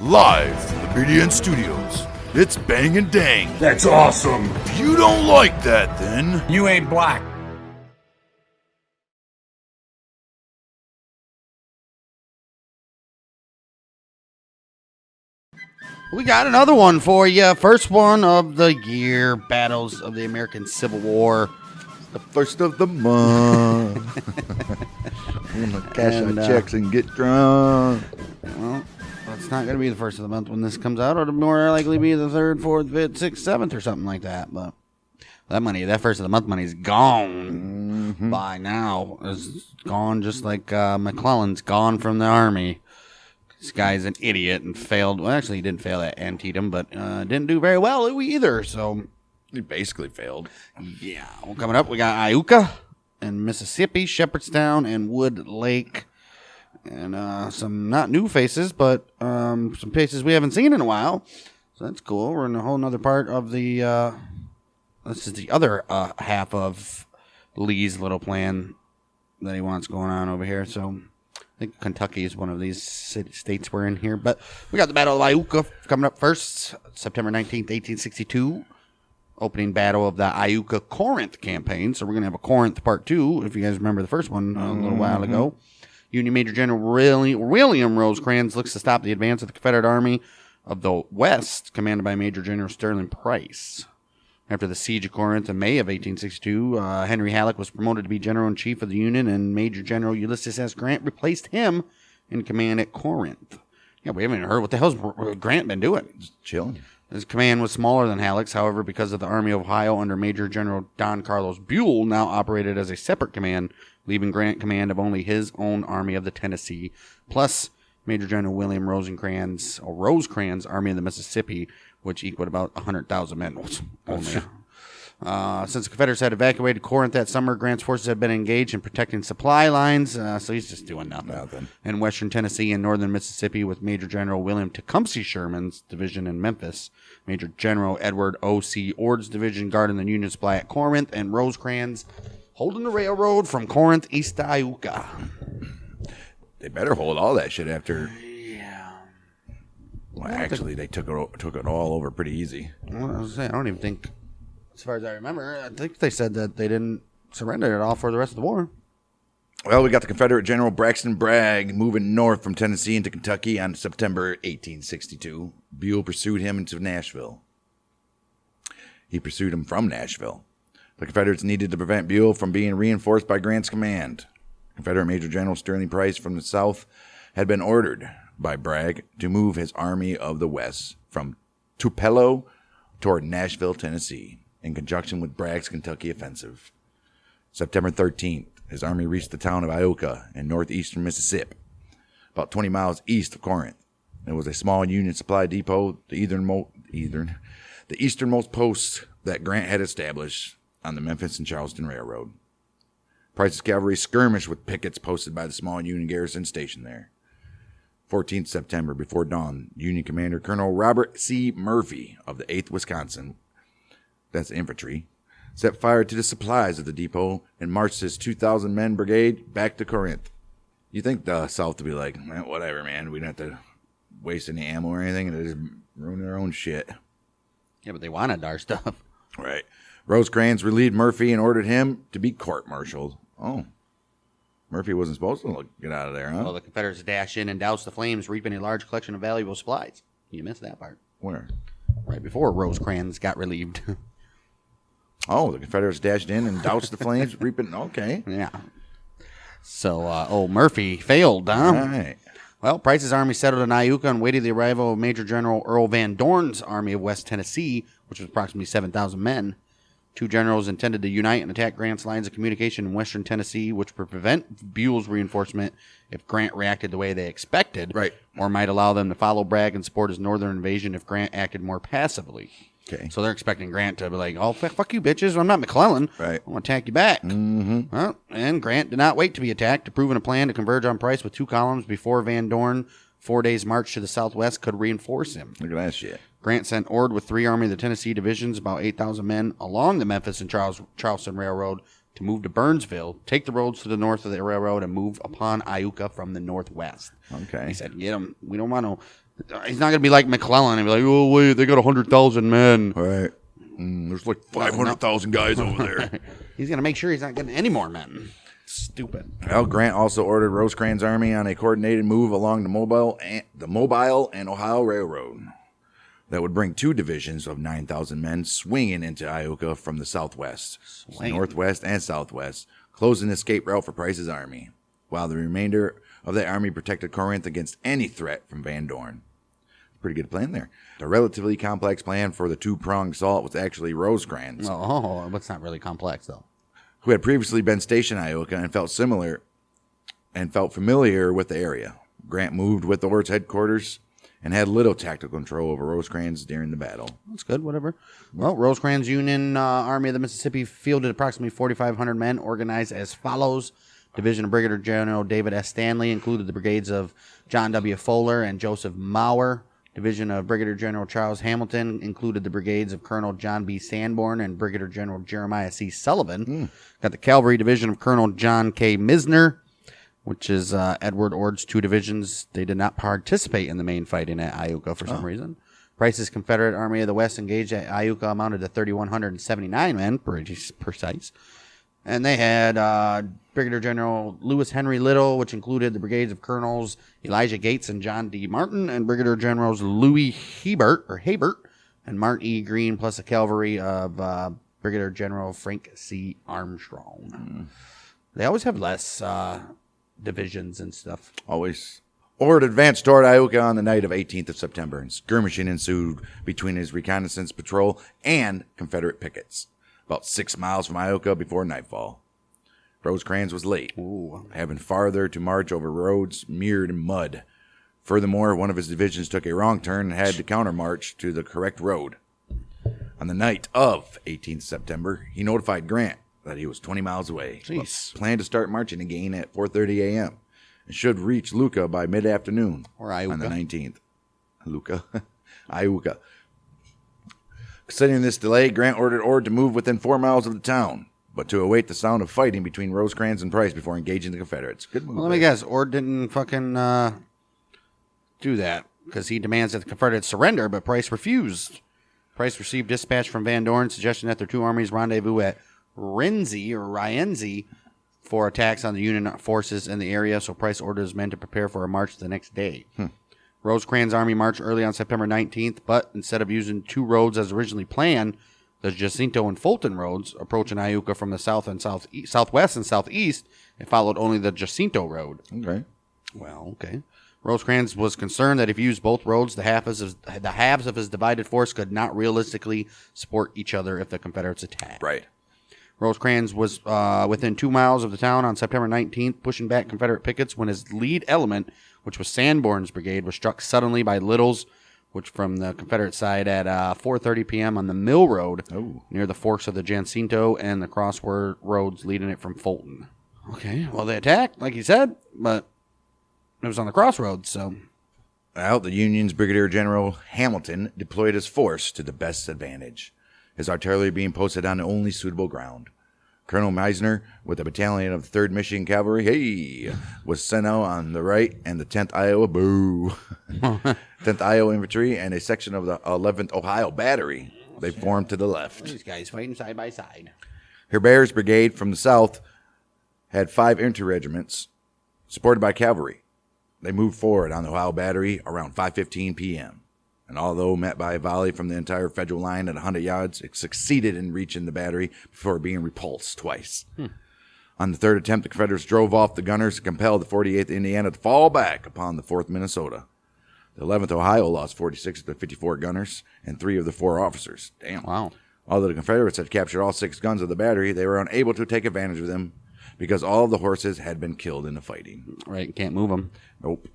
Live from the BDN Studios, it's Bang and Dang. That's awesome. If you don't like that, then You ain't black. We got another one for you. First one of the year, Battles of the American Civil War. The first of the month. I'm gonna cash our checks and get drunk. Well, it's not going to be the first of the month when this comes out. It'll more likely be the 3rd, 4th, 5th, 6th, 7th or something like that. But that first of the month money is gone by now. It's gone just like McClellan's gone from the army. This guy's an idiot and failed. Well, actually, he didn't fail at Antietam, but didn't do very well either. So He basically failed. yeah, well, coming up, we got Iuka and Mississippi, Shepherdstown, and Wood Lake. And some not new faces, but some faces we haven't seen in a while. So that's cool. We're in a whole nother part of the... this is the other half of Lee's little plan that he wants going on over here. So I think Kentucky is one of these states we're in here. But we got the Battle of Iuka coming up first. September 19th, 1862. Opening battle of the Iuka-Corinth Campaign. So we're going to have a Corinth Part 2, if you guys remember the first one a little while ago. Union Major General William Rosecrans looks to stop the advance of the Confederate Army of the West, commanded by Major General Sterling Price. After the siege of Corinth in May of 1862, Henry Halleck was promoted to be General-in-Chief of the Union, and Major General Ulysses S. Grant replaced him in command at Corinth. Yeah, we haven't even heard what the hell's Grant been doing. Just chilling. His command was smaller than Halleck's, however, because of the Army of Ohio under Major General Don Carlos Buell now operated as a separate command, leaving Grant command of only his own Army of the Tennessee, plus Major General William Rosecrans Army of the Mississippi, which equaled about 100,000 men. Since the Confederates had evacuated Corinth that summer, Grant's forces had been engaged in protecting supply lines, so he's just doing nothing. In western Tennessee and northern Mississippi, with Major General William Tecumseh Sherman's division in Memphis, Major General Edward O.C. Ord's division guarding the Union supply at Corinth, and Rosecrans holding the railroad from Corinth east to Iuka. They better hold all that shit after. Yeah. Well, actually, they took it all over pretty easy. Well, I was saying, I don't even think, as far as I remember, I think they said that they didn't surrender at all for the rest of the war. Well, we got the Confederate General Braxton Bragg moving north from Tennessee into Kentucky on September 1862. Buell pursued him into Nashville. He pursued him from Nashville. The Confederates needed to prevent Buell from being reinforced by Grant's command. Confederate Major General Sterling Price from the south had been ordered by Bragg to move his Army of the West from Tupelo toward Nashville, Tennessee, in conjunction with Bragg's Kentucky offensive. September 13th, his army reached the town of Iuka in northeastern Mississippi, about 20 miles east of Corinth. It was a small Union supply depot, the easternmost post that Grant had established on the Memphis and Charleston Railroad. Price's cavalry skirmished with pickets posted by the small Union garrison stationed there. 14th September, before dawn, Union Commander Colonel Robert C. Murphy of the 8th Wisconsin, that's infantry, set fire to the supplies of the depot and marched his 2,000-men brigade back to Corinth. You think the South would be like, whatever, man, we don't have to waste any ammo or anything, and they just ruin their own shit. Yeah, but they wanted our stuff. Right. Rosecrans relieved Murphy and ordered him to be court-martialed. Oh. Murphy wasn't supposed to get out of there, huh? Well, the Confederates dashed in and doused the flames, reaping a large collection of valuable supplies. You missed that part. Where? Right before Rosecrans got relieved. Oh, the Confederates dashed in and doused the flames, reaping. Okay. Yeah. So, Murphy failed, huh? All right. Well, Price's army settled in Iuka and waited the arrival of Major General Earl Van Dorn's Army of West Tennessee, which was approximately 7,000 men. Two generals intended to unite and attack Grant's lines of communication in western Tennessee, which would prevent Buell's reinforcement if Grant reacted the way they expected, right, or might allow them to follow Bragg and support his northern invasion if Grant acted more passively. Okay. So they're expecting Grant to be like, oh, fuck you, bitches. I'm not McClellan. Right. I want to attack you back. Mm-hmm. Well, and Grant did not wait to be attacked, approving a plan to converge on Price with two columns before Van Dorn, 4 days' march to the southwest, could reinforce him. Look at that shit. Grant sent Ord with 3 Army of the Tennessee divisions, about 8,000 men, along the Memphis and Charleston Railroad to move to Burnsville, take the roads to the north of the railroad, and move upon Iuka from the northwest. Okay. He said, get them. We don't want to He's not going to be like McClellan and be like, oh, wait, they got 100,000 men. All right. There's like 500,000 guys over there. He's going to make sure he's not getting any more men. Stupid. Well, Grant also ordered Rosecrans' army on a coordinated move along the Mobile and Ohio Railroad that would bring 2 divisions of 9,000 men swinging into Iuka from the southwest, northwest, and southwest, closing the escape route for Price's army, while the remainder of the army protected Corinth against any threat from Van Dorn. Pretty good plan there. The relatively complex plan for the 2-pronged assault was actually Rosecrans. Oh, what's not really complex, though? Who had previously been stationed in Iuka and felt familiar with the area. Grant moved with Ord's headquarters and had little tactical control over Rosecrans during the battle. That's good, whatever. Well, Rosecrans' Union Army of the Mississippi fielded approximately 4,500 men organized as follows. Division of Brigadier General David S. Stanley included the brigades of John W. Fuller and Joseph Mauer. Division of Brigadier General Charles Hamilton included the brigades of Colonel John B. Sanborn and Brigadier General Jeremiah C. Sullivan. Got the Cavalry Division of Colonel John K. Misner, which is Edward Ord's 2 divisions. They did not participate in the main fighting at Iuka for some reason. Price's Confederate Army of the West engaged at Iuka amounted to 3,179 men, pretty precise. And they had Brigadier General Lewis Henry Little, which included the brigades of Colonels Elijah Gates and John D. Martin, and Brigadier Generals Louis Hebert and Martin E. Green, plus the cavalry of Brigadier General Frank C. Armstrong. They always have less divisions and stuff. Always. Ord advanced toward Iuka on the night of 18th of September, and skirmishing ensued between his reconnaissance patrol and Confederate pickets, about 6 miles from Iuka before nightfall. Rosecrans was late, having farther to march over roads mired in mud. Furthermore, one of his divisions took a wrong turn and had to countermarch to the correct road. On the night of 18th September, he notified Grant that he was 20 miles away. Planned to start marching again at 4:30 a.m. and should reach Iuka by mid-afternoon on the 19th. Iuka. Considering this delay, Grant ordered Ord to move within 4 miles of the town, but to await the sound of fighting between Rosecrans and Price before engaging the Confederates. Good move. Well, let me guess. Ord didn't fucking do that because he demands that the Confederates surrender, but Price refused. Price received dispatch from Van Dorn suggesting that their 2 armies rendezvous at Rienzi for attacks on the Union forces in the area, so Price ordered his men to prepare for a march the next day. Rosecrans' army marched early on September 19th, but instead of using 2 roads as originally planned, the Jacinto and Fulton roads, approaching Iuka from the south and southwest and southeast, it followed only the Jacinto road. Okay. Well, okay. Rosecrans was concerned that if he used both roads, the halves of his divided force could not realistically support each other if the Confederates attacked. Right. Rosecrans was within 2 miles of the town on September 19th, pushing back Confederate pickets when his lead element, which was Sanborn's brigade, was struck suddenly by Little's, which from the Confederate side at 4:30 p.m. on the Mill Road near the forks of the Jacinto and the crossroads leading it from Fulton. Okay, well, they attacked, like he said, but it was on the crossroads, so... Well, the Union's Brigadier General Hamilton deployed his force to the best advantage, his artillery being posted on the only suitable ground. Colonel Meisner, with a battalion of the 3rd Michigan Cavalry, was sent out on the right, and the 10th Iowa, 10th Iowa Infantry, and a section of the 11th Ohio Battery. They formed to the left. These guys fighting side by side. Herbert's brigade from the south had 5 inter-regiments, supported by cavalry. They moved forward on the Ohio Battery around 5:15 p.m., and although met by a volley from the entire Federal line at 100 yards, it succeeded in reaching the battery before being repulsed twice. On the 3rd attempt, the Confederates drove off the gunners and compelled the 48th Indiana to fall back upon the 4th Minnesota. The 11th Ohio lost 46 of the 54 gunners and 3 of the 4 officers. Damn. Wow. Although the Confederates had captured all 6 guns of the battery, they were unable to take advantage of them because all of the horses had been killed in the fighting. Right, can't move them. Nope.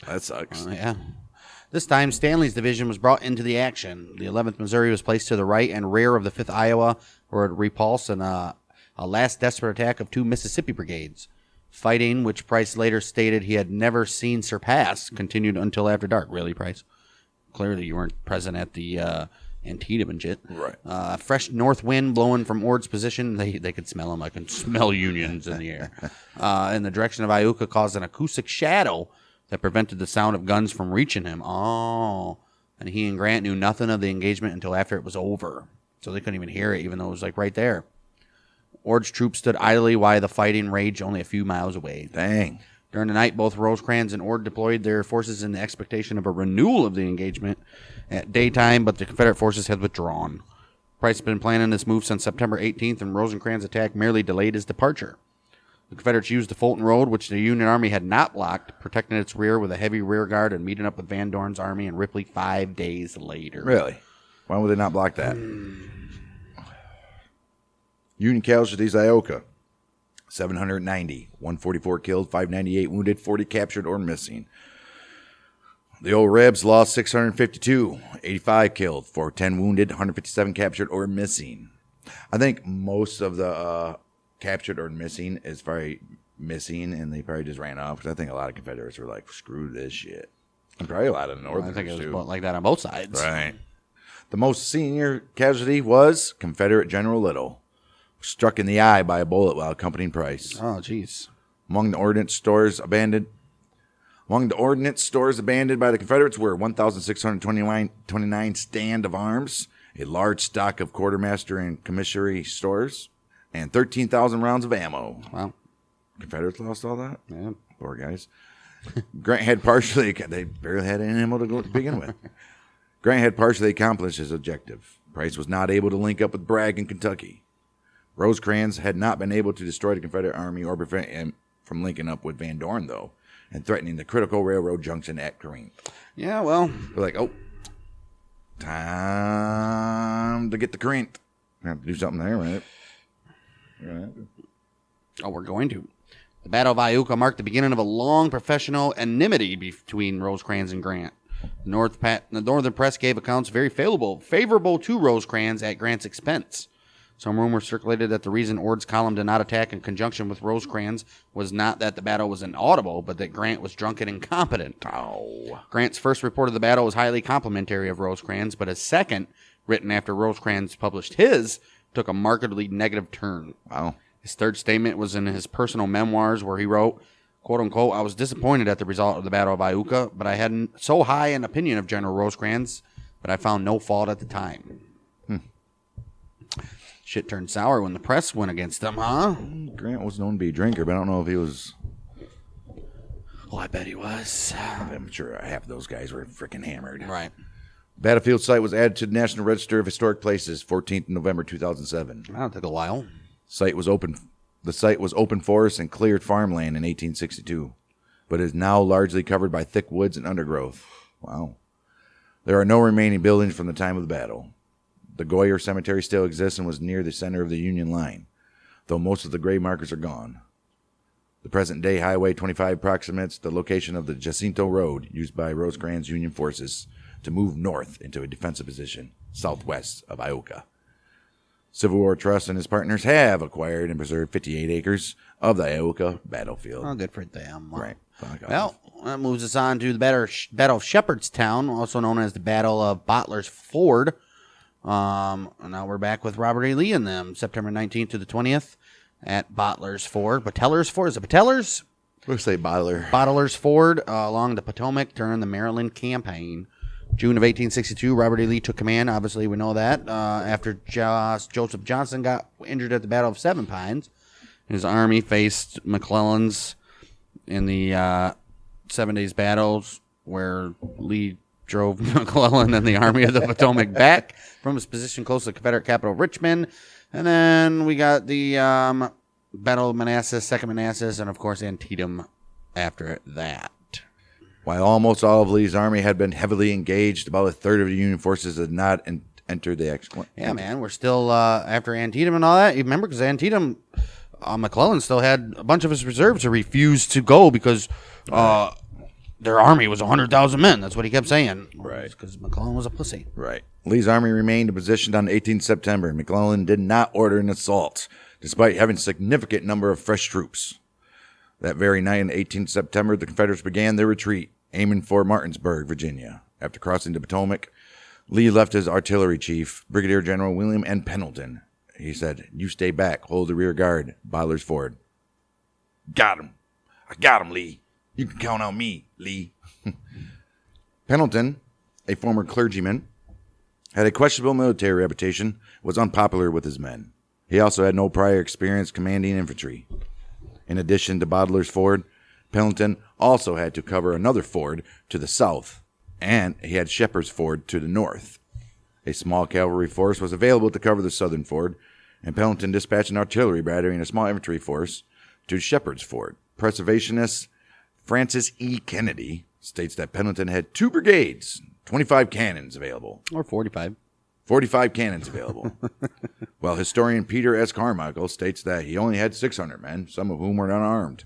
That sucks. Yeah. This time, Stanley's division was brought into the action. The 11th Missouri was placed to the right and rear of the 5th Iowa, where it repulsed in a last desperate attack of 2 Mississippi brigades. Fighting, which Price later stated he had never seen surpassed, continued until after dark. Really, Price? Clearly you weren't present at the Antietam and shit. Right. Fresh north wind blowing from Ord's position. They could smell them. I can smell Unions in the air. In the direction of Iuka caused an acoustic shadow that prevented the sound of guns from reaching him. Oh, and he and Grant knew nothing of the engagement until after it was over. So they couldn't even hear it, even though it was like right there. Ord's troops stood idly while the fighting raged only a few miles away. Dang. During the night, both Rosecrans and Ord deployed their forces in the expectation of a renewal of the engagement at daytime, but the Confederate forces had withdrawn. Price had been planning this move since September 18th, and Rosecrans' attack merely delayed his departure. The Confederates used the Fulton Road, which the Union Army had not blocked, protecting its rear with a heavy rear guard and meeting up with Van Dorn's army in Ripley 5 days later. Really? Why would they not block that? Union casualties, Iuka. 790, 144 killed, 598 wounded, 40 captured or missing. The old Rebs lost 652, 85 killed, 410 wounded, 157 captured or missing. I think most of the captured or missing is probably missing, and they probably just ran off, because I think a lot of Confederates were like, screw this shit. And probably a lot of the Northerners, I think it too. was like that on both sides. Right. The most senior casualty was Confederate General Little, struck in the eye by a bullet while accompanying Price. Oh, jeez. Among the ordnance stores abandoned by the Confederates were 1,629 stand of arms, a large stock of quartermaster and commissary stores, and 13,000 rounds of ammo. Wow. Confederates lost all that? Yeah. Poor guys. Grant had partially, they barely had any ammo to begin with. Grant had partially accomplished his objective. Price was not able to link up with Bragg in Kentucky. Rosecrans had not been able to destroy the Confederate army or prevent him from linking up with Van Dorn, though, and threatening the critical railroad junction at Corinth. Yeah, well. We're like, oh, time to get to Corinth. We have to do something there, right? Oh, we're going to. The Battle of Iuka marked the beginning of a long professional enmity between Rosecrans and Grant. The Northern press gave accounts very favorable to Rosecrans at Grant's expense. Some rumors circulated that the reason Ord's column did not attack in conjunction with Rosecrans was not that the battle was inaudible, but that Grant was drunk and incompetent. Oh. Grant's first report of the battle was highly complimentary of Rosecrans, but his second, written after Rosecrans published his, took a markedly negative turn. Wow. His third statement was in his personal memoirs, where he wrote, quote unquote, "I was disappointed at the result of the Battle of Iuka, but I had so high an opinion of General Rosecrans, but I found no fault at the time." Shit turned sour when the press went against him, huh? Grant was known to be a drinker, but I don't know if he was. Well, I bet he was. I'm sure half of those guys were freaking hammered. Right. Battlefield site was added to the National Register of Historic Places 14th November 2007. That'll take a while. The site was open forest and cleared farmland in 1862, but is now largely covered by thick woods and undergrowth. Wow. There are no remaining buildings from the time of the battle. The Goyer Cemetery still exists and was near the center of the Union line, though most of the grave markers are gone. The present-day Highway 25 approximates the location of the Jacinto Road used by Rosecrans' Union forces to move north into a defensive position southwest of Iuka. Civil War Trust and his partners have acquired and preserved 58 acres of the Iuka battlefield. Oh, good for them. Right. Well, that moves us on to the Battle of Shepherdstown, also known as the Battle of Butler's Ford. And now we're back with Robert E. Lee and them, September 19th to the 20th at Butler's Ford. Bateller's Ford? Is it Bateller's? We'll say Bottler. Butler's Ford along the Potomac during the Maryland Campaign. June of 1862, Robert E. Lee took command. Obviously, we know that. After Joseph Johnston got injured at the Battle of Seven Pines, his army faced McClellan's in the 7 days battles, where Lee drove McClellan and the Army of the Potomac back from his position close to the Confederate capital, Richmond. And then we got the Battle of Manassas, Second Manassas, and, of course, Antietam after that. While almost all of Lee's army had been heavily engaged, about a third of the Union forces had not entered the action. Yeah, man, we're still after Antietam and all that. You remember, because Antietam, McClellan still had a bunch of his reserves who refused to go because their army was 100,000 men. That's what he kept saying. Right. Because McClellan was a pussy. Right. Lee's army remained positioned on 18th September. McClellan did not order an assault, despite having a significant number of fresh troops. That very night on 18th September, the Confederates began their retreat, aiming for Martinsburg, Virginia. After crossing the Potomac, Lee left his artillery chief, Brigadier General William N. Pendleton. He said, "You stay back, hold the rear guard, Butler's Ford." "Got him. I got him, Lee." You can count on me, Lee. Pendleton, a former clergyman, had a questionable military reputation, was unpopular with his men. He also had no prior experience commanding infantry. In addition to Butler's Ford, Pendleton also had to cover another ford to the south, and he had Shepherd's Ford to the north. A small cavalry force was available to cover the southern ford, and Pendleton dispatched an artillery battery and a small infantry force to Shepherd's Ford. Preservationist Francis E. Kennedy states that Pendleton had 2 brigades, 25 cannons available. Or 45. 45 cannons available. While historian Peter S. Carmichael states that he only had 600 men, some of whom were unarmed,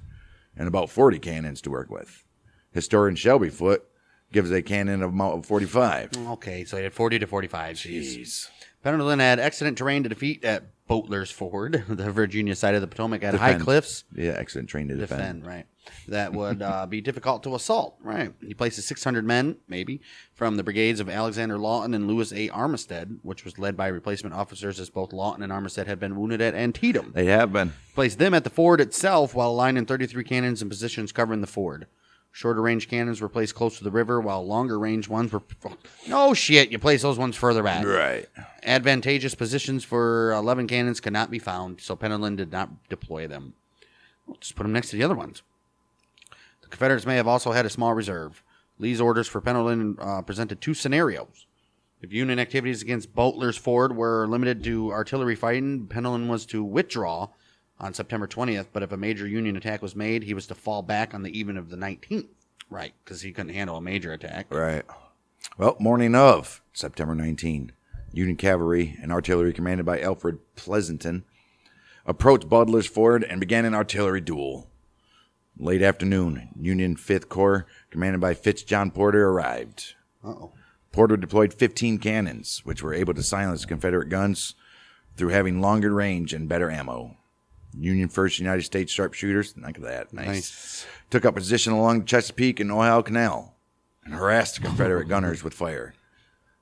and about 40 cannons to work with. Historian Shelby Foote gives a cannon amount of 45. Okay, so he had 40 to 45. Jeez. Pendleton had excellent terrain to defeat at Butler's Ford, the Virginia side of the Potomac, had high cliffs. Yeah, excellent terrain to defend. Right. That would be difficult to assault. Right. He places 600 men, maybe, from the brigades of Alexander Lawton and Lewis A. Armistead, which was led by replacement officers as both Lawton and Armistead had been wounded at Antietam. They have been. Placed them at the ford itself while aligning 33 cannons in positions covering the ford. Shorter range cannons were placed close to the river, while longer range ones were... No shit, you place those ones further back. Right. Advantageous positions for 11 cannons could not be found, so Pendleton did not deploy them. We'll just put them next to the other ones. The Confederates may have also had a small reserve. Lee's orders for Pendleton presented 2 scenarios. If Union activities against Butler's Ford were limited to artillery fighting, Pendleton was to withdraw on September 20th, but if a major Union attack was made, he was to fall back on the evening of the 19th. Right, because he couldn't handle a major attack. Right. Well, morning of September 19, Union cavalry and artillery commanded by Alfred Pleasanton approached Butler's Ford and began an artillery duel. Late afternoon, Union 5th Corps, commanded by Fitz-John Porter, arrived. Uh-oh. Porter deployed 15 cannons, which were able to silence Confederate guns through having longer range and better ammo. Union 1st United States sharpshooters, look at that, nice, took up position along the Chesapeake and Ohio Canal and harassed the Confederate gunners with fire.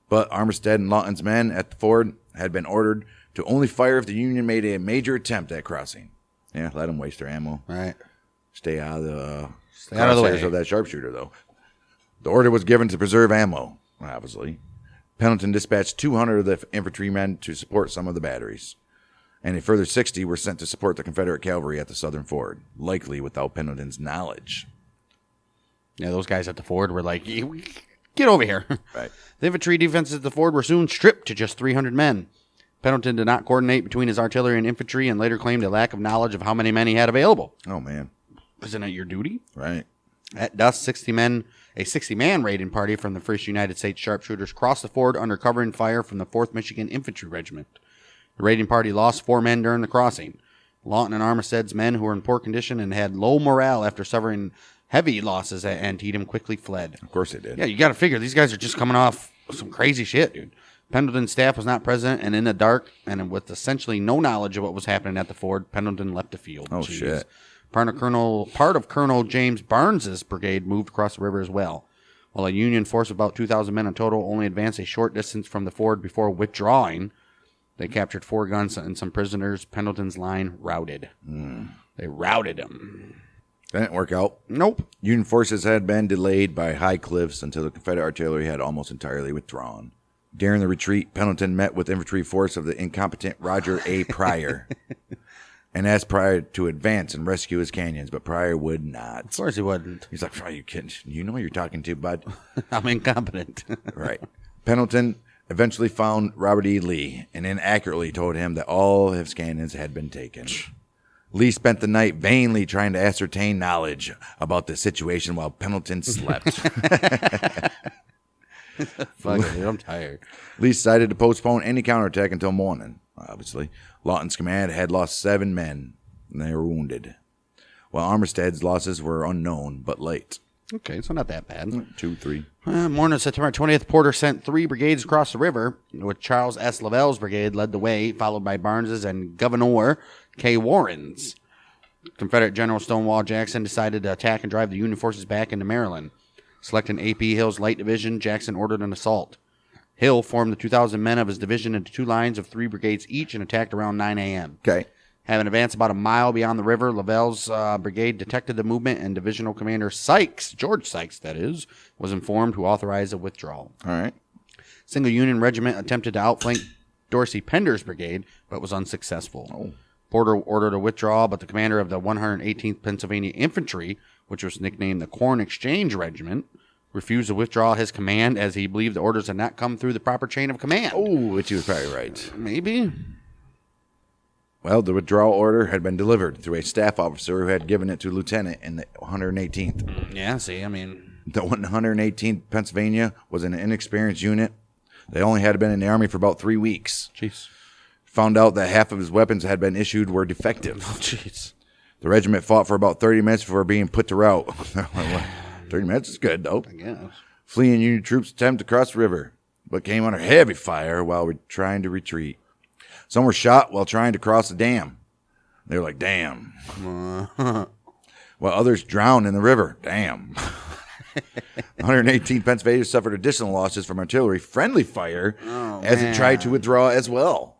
But Armistead and Lawton's men at the ford had been ordered to only fire if the Union made a major attempt at crossing. Yeah, let them waste their ammo. Right. Stay out of the way of that sharpshooter, though. The order was given to preserve ammo, obviously. Pendleton dispatched 200 of the infantrymen to support some of the batteries, and a further 60 were sent to support the Confederate cavalry at the southern ford, likely without Pendleton's knowledge. Yeah, those guys at the ford were like, get over here. Right. The infantry defenses at the ford were soon stripped to just 300 men. Pendleton did not coordinate between his artillery and infantry and later claimed a lack of knowledge of how many men he had available. Oh, man. Isn't it your duty? Right. At dusk, a 60-man raiding party from the 1st United States Sharpshooters crossed the ford under covering fire from the 4th Michigan Infantry Regiment. The raiding party lost 4 men during the crossing. Lawton and Armistead's men, who were in poor condition and had low morale after suffering heavy losses at Antietam, quickly fled. Of course they did. Yeah, you got to figure, these guys are just coming off some crazy shit, dude. Pendleton's staff was not present, and in the dark, and with essentially no knowledge of what was happening at the ford, Pendleton left the field. Oh, shit. Part of Colonel James Barnes's brigade moved across the river as well. While a Union force of about 2,000 men in total only advanced a short distance from the ford before withdrawing, they captured 4 guns and some prisoners. Pendleton's line routed. They routed him. That didn't work out. Nope. Union forces had been delayed by high cliffs until the Confederate artillery had almost entirely withdrawn. During the retreat, Pendleton met with infantry force of the incompetent Roger A. Pryor and asked Pryor to advance and rescue his canyons, but Pryor would not. Of course he wouldn't. He's like, are you kidding? You know who you're talking to, bud? I'm incompetent. Right. Pendleton eventually found Robert E. Lee and inaccurately told him that all his cannons had been taken. Lee spent the night vainly trying to ascertain knowledge about the situation while Pendleton slept. Fuck it, dude, I'm tired. Lee decided to postpone any counterattack until morning, obviously. Lawton's command had lost 7 men, and they were wounded, while Armistead's losses were unknown but light. Okay, so not that bad. 2, 3. Morning of September 20th, Porter sent 3 brigades across the river, with Charles S. Lavelle's brigade led the way, followed by Barnes's and Governor K. Warren's. Confederate General Stonewall Jackson decided to attack and drive the Union forces back into Maryland. Selecting A.P. Hill's light division, Jackson ordered an assault. Hill formed the 2,000 men of his division into 2 lines of 3 brigades each and attacked around 9 a.m. Okay. Having advanced about a mile beyond the river, Lavelle's brigade detected the movement, and Divisional Commander Sykes, George Sykes, that is, was informed, who authorized a withdrawal. All right. Single Union regiment attempted to outflank Dorsey Pender's brigade, but was unsuccessful. Oh. Porter ordered a withdrawal, but the commander of the 118th Pennsylvania Infantry, which was nicknamed the Corn Exchange Regiment, refused to withdraw his command as he believed the orders had not come through the proper chain of command. Oh, which he was probably right. Maybe. Well, the withdrawal order had been delivered through a staff officer who had given it to a lieutenant in the 118th. Yeah, see, I mean... The 118th Pennsylvania was an inexperienced unit. They only had been in the Army for about 3 weeks. Jeez. Found out that half of his weapons had been issued were defective. Oh, jeez. The regiment fought for about 30 minutes before being put to rout. 30 minutes is good, though. I guess. Fleeing Union troops attempted to cross the river, but came under heavy fire while trying to retreat. Some were shot while trying to cross the dam. They were like, damn. While others drowned in the river. Damn. 118th Pennsylvania suffered additional losses from artillery friendly fire as it tried to withdraw as well.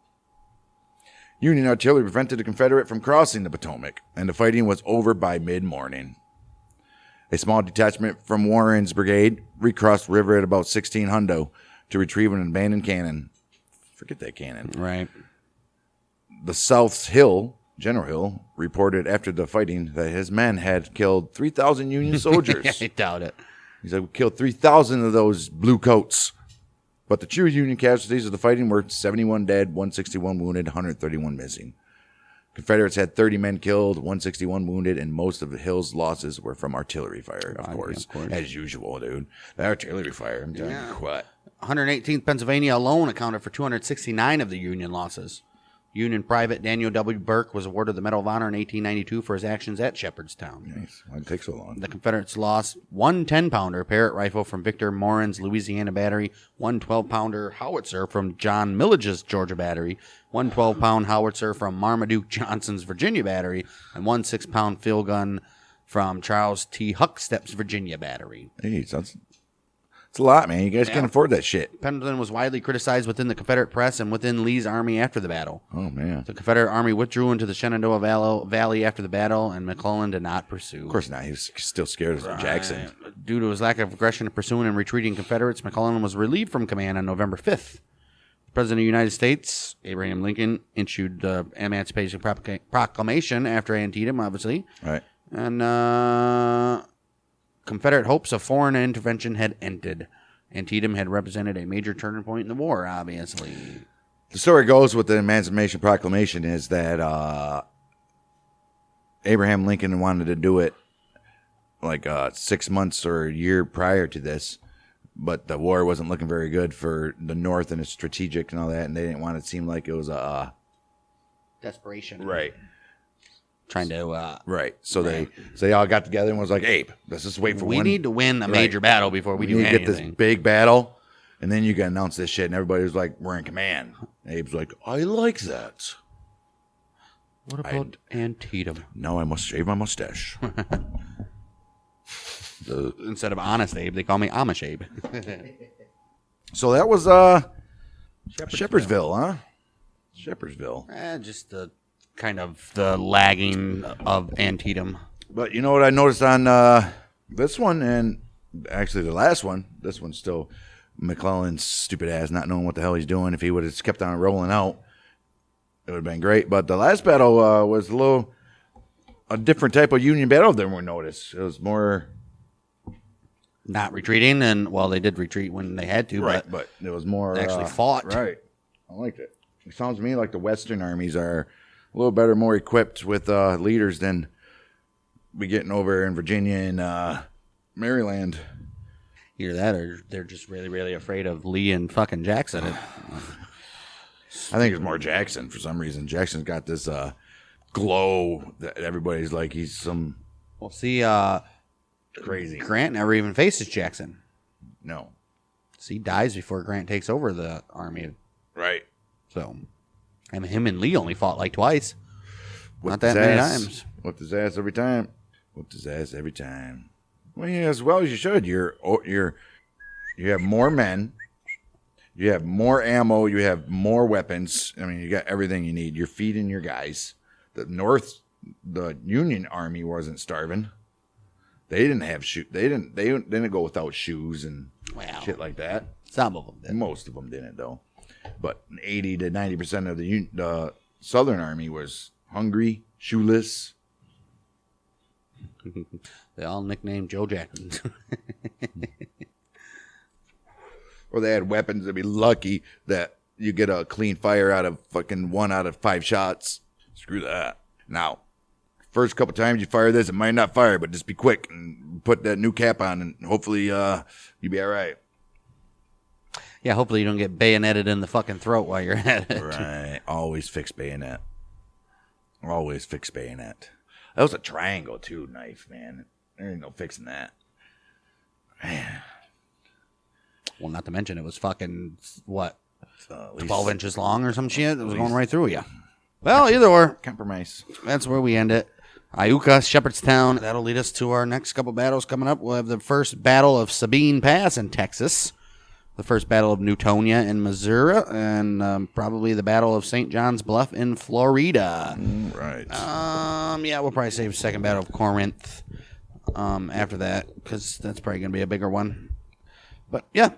Union artillery prevented the Confederate from crossing the Potomac, and the fighting was over by mid-morning. A small detachment from Warren's brigade recrossed the river at about 1600 to retrieve an abandoned cannon. Forget that cannon. Right. The South's Hill, General Hill, reported after the fighting that his men had killed 3,000 Union soldiers. I doubt it. He said, we killed 3,000 of those blue coats. But the true Union casualties of the fighting were 71 dead, 161 wounded, 131 missing. Confederates had 30 men killed, 161 wounded, and most of the Hill's losses were from artillery fire, of course. As usual, dude. The artillery fire, I'm telling you what. 118th Pennsylvania alone accounted for 269 of the Union losses. Union Private Daniel W. Burke was awarded the Medal of Honor in 1892 for his actions at Shepherdstown. Nice. Why'd it take so long? The Confederates lost one 10-pounder Parrott rifle from Victor Morin's Louisiana Battery, one 12-pounder howitzer from John Millige's Georgia Battery, one 12-pound howitzer from Marmaduke Johnson's Virginia Battery, and one 6-pound field gun from Charles T. Huckstep's Virginia Battery. Hey, it's a lot, man. You guys can't afford that shit. Pendleton was widely criticized within the Confederate press and within Lee's army after the battle. Oh, man. The Confederate army withdrew into the Shenandoah Valley after the battle, and McClellan did not pursue. Of course not. He was still scared of Jackson. Due to his lack of aggression in pursuing and retreating Confederates, McClellan was relieved from command on November 5th. The President of the United States, Abraham Lincoln, issued the Emancipation Proclamation after Antietam, obviously. Right. And Confederate hopes of foreign intervention had ended. Antietam had represented a major turning point in the war, obviously. The story goes with the Emancipation Proclamation is that Abraham Lincoln wanted to do it like 6 months or a year prior to this, but the war wasn't looking very good for the North and its strategic and all that, and they didn't want it to seem like it was a desperation. Right. Trying to right. So they all got together and was like, Abe, let's just wait for we one. need to win a major battle before we do need to anything. get this big battle, and then you can announce this shit, and everybody was like, we're in command. Abe's like, I like that. What about Antietam? Now I must shave my mustache. Instead of Honest Abe, they call me Amish Abe. So that was Shepherdsville, huh? Shepherdsville. Just the kind of the lagging of Antietam. But you know what I noticed on this one, and actually the last one, this one's still McClellan's stupid ass not knowing what the hell he's doing. If he would have just kept on rolling out, it would have been great. But the last battle was a different type of Union battle than we noticed. It was more... Not retreating, and well, they did retreat when they had to, right, but it was more... They actually fought. Right. I liked it. It sounds to me like the Western armies are a little better, more equipped with leaders than we getting over in Virginia and Maryland. Either that, or they're just really, really afraid of Lee and fucking Jackson. I think it's more Jackson for some reason. Jackson's got this glow that everybody's like he's some. Well, see, crazy. Grant never even faces Jackson. No. So he dies before Grant takes over the army. Right. So, and him and Lee only fought like twice. Not that many times. Whipped his ass every time. Well, yeah, as well as you should. You have more men. You have more ammo. You have more weapons. I mean, you got everything you need. You're feeding your guys. The North, the Union Army wasn't starving. They didn't have shoes. They didn't go without shoes and shit like that. Some of them did. Most of them didn't, though. But 80 to 90% of the Southern Army was hungry, shoeless. They all nicknamed Joe Jackson. Or they had weapons. They'd be lucky that you get a clean fire out of fucking 1 out of 5 shots. Screw that. Now, first couple times you fire this, it might not fire, but just be quick and put that new cap on, and hopefully you'll be all right. Yeah, hopefully you don't get bayoneted in the fucking throat while you're at it. Right. Always fix bayonet. Always fix bayonet. That was a triangle, too, knife, man. There ain't no fixing that. Man. Well, not to mention it was fucking, what, At least 12 inches long or some shit? It was going right through you. Well, either or. compromise. That's where we end it. Iuka, Shepherdstown. That'll lead us to our next couple battles coming up. We'll have the first battle of Sabine Pass in Texas, the first battle of Newtonia in Missouri, and probably the battle of St. John's Bluff in Florida. Right. Yeah, we'll probably save second battle of Corinth after that, because that's probably going to be a bigger one. But, yeah.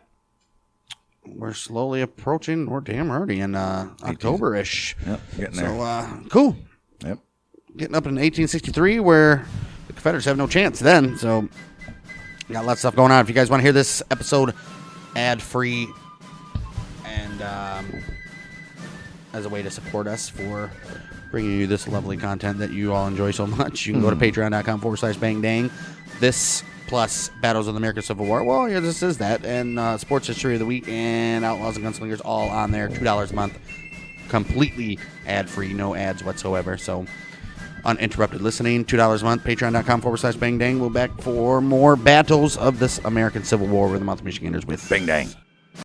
We're slowly approaching, we're damn early in October-ish. Yep, getting there. So, cool. Yep. Getting up in 1863 where the Confederates have no chance then. So, got a lot of stuff going on. If you guys want to hear this episode ad-free and as a way to support us for bringing you this lovely content that you all enjoy so much, you can go to patreon.com/bangdang. This plus Battles of the American Civil War. Well, yeah, this is that. And Sports History of the Week and Outlaws and Gunslingers all on there. $2 a month. Completely ad-free. No ads whatsoever. So, uninterrupted listening. $2 a month. Patreon.com/bangdang. We'll back for more battles of this American Civil War with the Mountain Michiganders with Bang Dang.